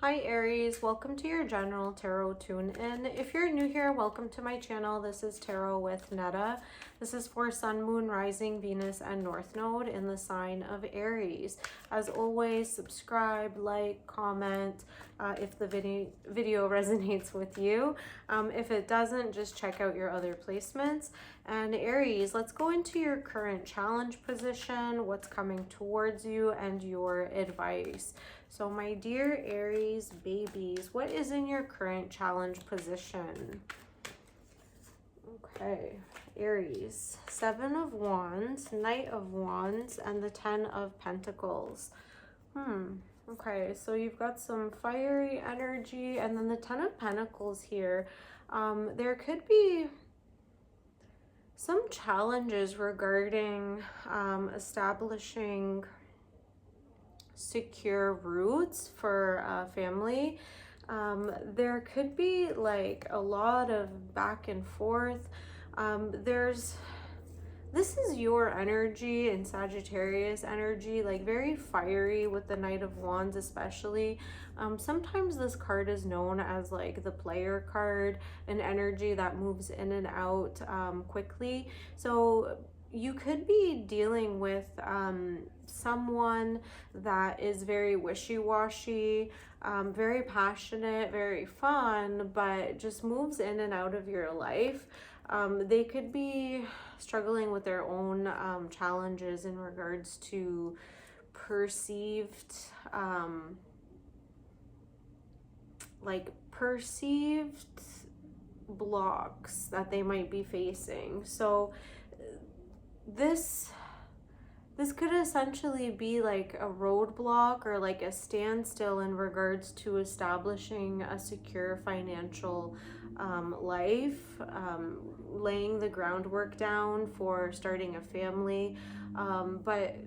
Hi Aries, welcome to your general tarot tune-in. If you're new here, welcome to my channel. This is Tarot with Netta. This is for Sun, Moon, Rising, Venus, and North Node in the sign of Aries. As always, subscribe, like, comment if the video resonates with you. If it doesn't, just check out your other placements. And Aries, let's go into your current challenge position, what's coming towards you, and your advice. So my dear Aries babies, what is in your current challenge position? Okay, Aries, 7 of Wands, Knight of Wands, and the 10 of Pentacles. Okay, so you've got some fiery energy, and then the 10 of Pentacles here. There could be some challenges regarding establishing secure roots for family. There could be like a lot of back and forth. This is your energy and Sagittarius energy, like very fiery with the Knight of Wands especially. Sometimes this card is known as like the player card, an energy that moves in and out quickly. So you could be dealing with someone that is very wishy-washy, very passionate, very fun, but just moves in and out of your life. They could be struggling with their own challenges in regards to perceived blocks that they might be facing. So this could essentially be like a roadblock or like a standstill in regards to establishing a secure financial life, laying the groundwork down for starting a family. But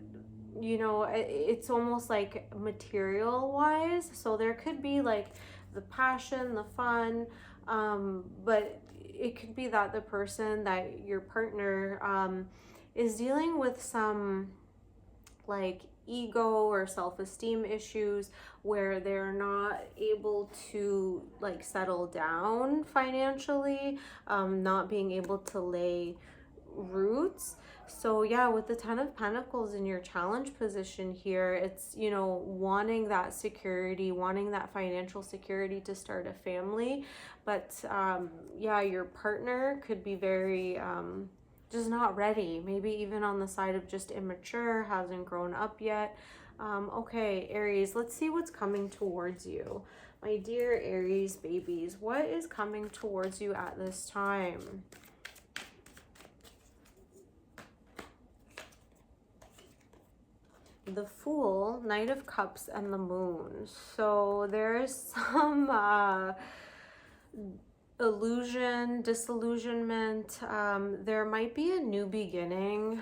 you know, it's almost like material wise. So there could be like the passion, the fun, but it could be that the person, that your partner is dealing with some like ego or self-esteem issues where they're not able to like settle down financially, not being able to lay roots. So yeah, with the 10 of Pentacles in your challenge position here, it's, you know, wanting that security, wanting that financial security to start a family. But yeah, your partner could be very just not ready, maybe even on the side of just immature, hasn't grown up yet. Okay, Aries, let's see what's coming towards you. My dear Aries babies, what is coming towards you at this time? The Fool, Knight of Cups, and the Moon. So there is some illusion, disillusionment. There might be a new beginning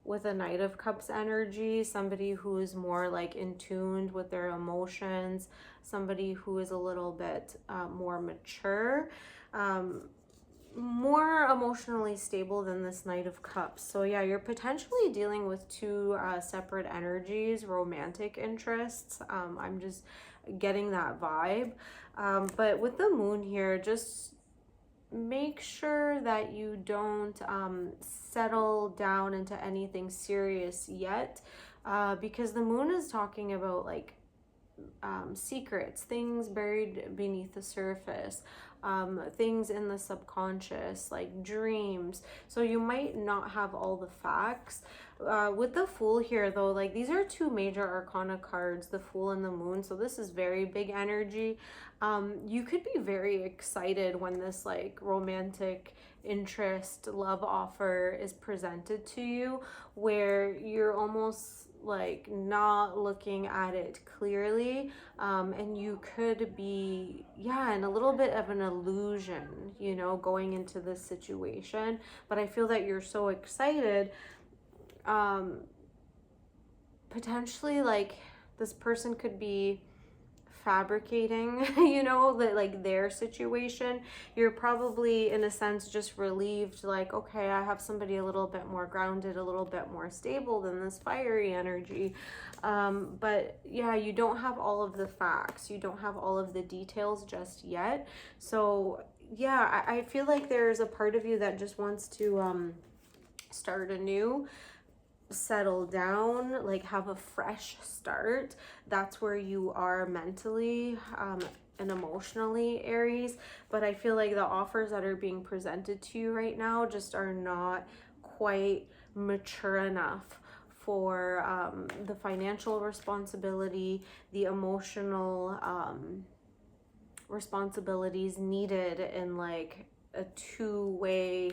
with a Knight of Cups energy, somebody who is more like in tune with their emotions, somebody who is a little bit more mature, more emotionally stable than this Knight of Cups. So yeah, you're potentially dealing with two separate energies, romantic interests. I'm just getting that vibe. But with the Moon here, just make sure that you don't settle down into anything serious yet, because the Moon is talking about like secrets, things buried beneath the surface, things in the subconscious, like dreams. So you might not have all the facts. With the Fool here though, like these are two major arcana cards, the Fool and the Moon, so this is very big energy. You could be very excited when this like romantic interest, love offer is presented to you, where you're almost like not looking at it clearly, and you could be, yeah, in a little bit of an illusion, you know, going into this situation. But I feel that you're so excited. Potentially like this person could be fabricating, you know, that like their situation. You're probably in a sense just relieved, like, okay, I have somebody a little bit more grounded, a little bit more stable than this fiery energy. But yeah, you don't have all of the facts, you don't have all of the details just yet. So yeah, I feel like there's a part of you that just wants to start anew, settle down, like have a fresh start. That's where you are mentally and emotionally, Aries. But I feel like the offers that are being presented to you right now just are not quite mature enough for the financial responsibility, the emotional responsibilities needed in like a two-way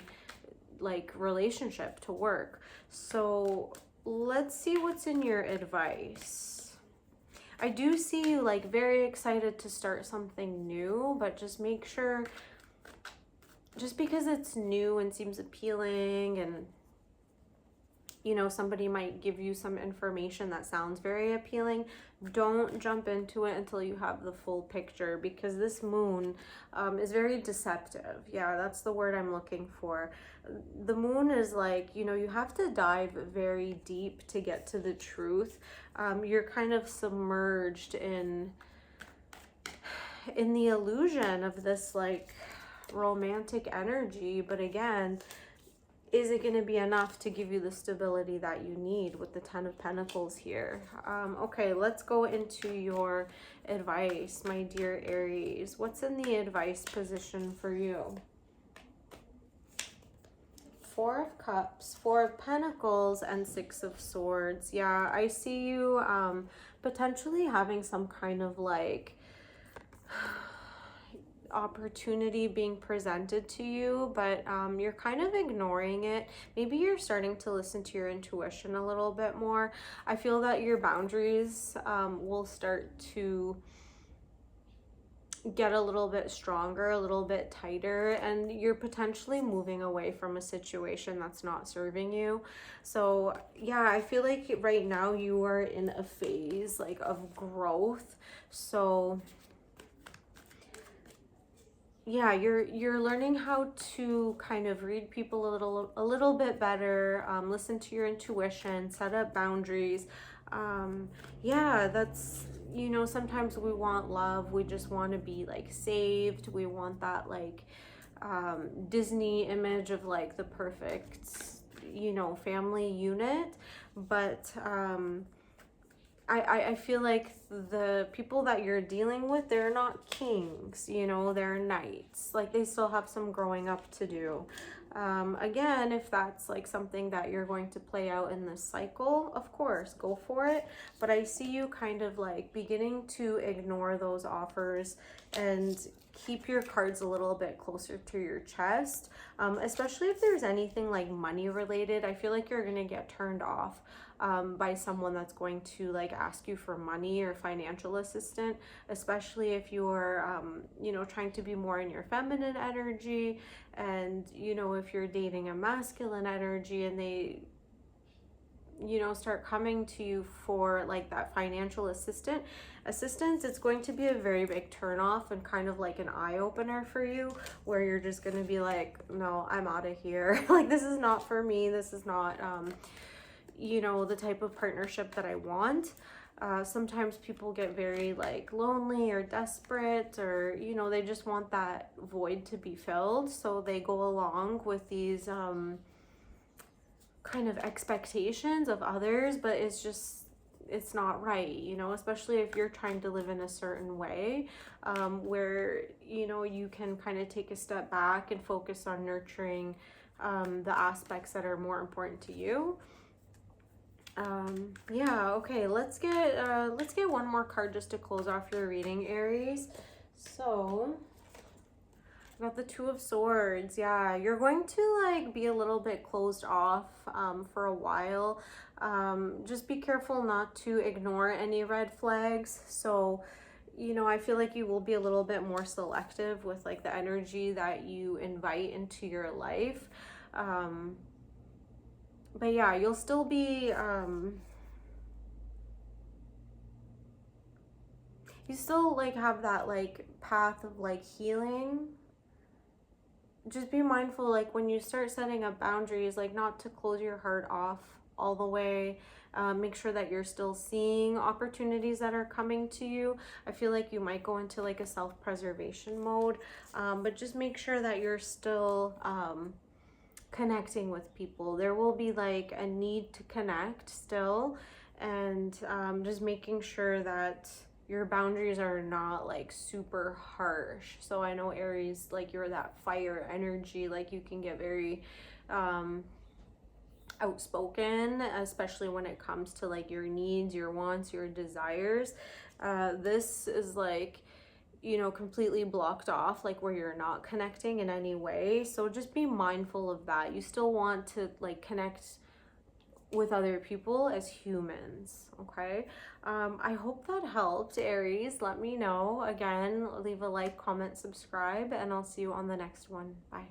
like relationship to work. So let's see what's in your advice. I do see you like very excited to start something new, but just make sure, just because it's new and seems appealing, and you know, somebody might give you some information that sounds very appealing, don't jump into it until you have the full picture, because this moon is very deceptive. Yeah, that's the word I'm looking for. The moon is like, you know, you have to dive very deep to get to the truth. You're kind of submerged in the illusion of this like romantic energy, but again, is it going to be enough to give you the stability that you need with the Ten of Pentacles here? Okay, let's go into your advice, my dear Aries. What's in the advice position for you? Four of Cups, Four of Pentacles, and Six of Swords. Yeah, I see you potentially having some kind of like opportunity being presented to you, but you're kind of ignoring it. Maybe you're starting to listen to your intuition a little bit more. I feel that your boundaries will start to get a little bit stronger, a little bit tighter, and you're potentially moving away from a situation that's not serving you. So yeah, I feel like right now you are in a phase like of growth. So yeah, you're learning how to kind of read people a little bit better, listen to your intuition, set up boundaries. Yeah, that's, you know, sometimes we want love, we just want to be like saved, we want that like Disney image of like the perfect, you know, family unit. But I feel like the people that you're dealing with, they're not kings, you know, they're knights. Like they still have some growing up to do. Again, if that's like something that you're going to play out in this cycle, of course, go for it. But I see you kind of like beginning to ignore those offers and keep your cards a little bit closer to your chest, especially if there's anything like money related. I feel like you're going to get turned off by someone that's going to like ask you for money or financial assistance, especially if you're you know, trying to be more in your feminine energy, and you know, if you're dating a masculine energy and they, you know, start coming to you for like that financial assistance, it's going to be a very big turn off and kind of like an eye opener for you, where you're just going to be like, no, I'm out of here. Like this is not for me, this is not you know, the type of partnership that I want. Sometimes people get very like lonely or desperate, or you know, they just want that void to be filled, so they go along with these kind of expectations of others, but it's not right, you know, especially if you're trying to live in a certain way, where you know, you can kind of take a step back and focus on nurturing the aspects that are more important to you. Yeah, okay, let's get one more card just to close off your reading, Aries. So I got the Two of Swords. Yeah, you're going to like be a little bit closed off for a while. Just be careful not to ignore any red flags. So, you know, I feel like you will be a little bit more selective with like the energy that you invite into your life. But yeah, you'll still be you still like have that like path of like healing. Just be mindful, like when you start setting up boundaries, like not to close your heart off all the way. Make sure that you're still seeing opportunities that are coming to you. I feel like you might go into like a self-preservation mode, but just make sure that you're still connecting with people. There will be like a need to connect still, and just making sure that your boundaries are not like super harsh. So I know Aries, like you're that fire energy, like you can get very outspoken, especially when it comes to like your needs, your wants, your desires. This is like, you know, completely blocked off, like where you're not connecting in any way. So just be mindful of that. You still want to like connect with other people as humans, okay? I hope that helped, Aries. Let me know. Again, leave a like, comment, subscribe, and I'll see you on the next one. Bye.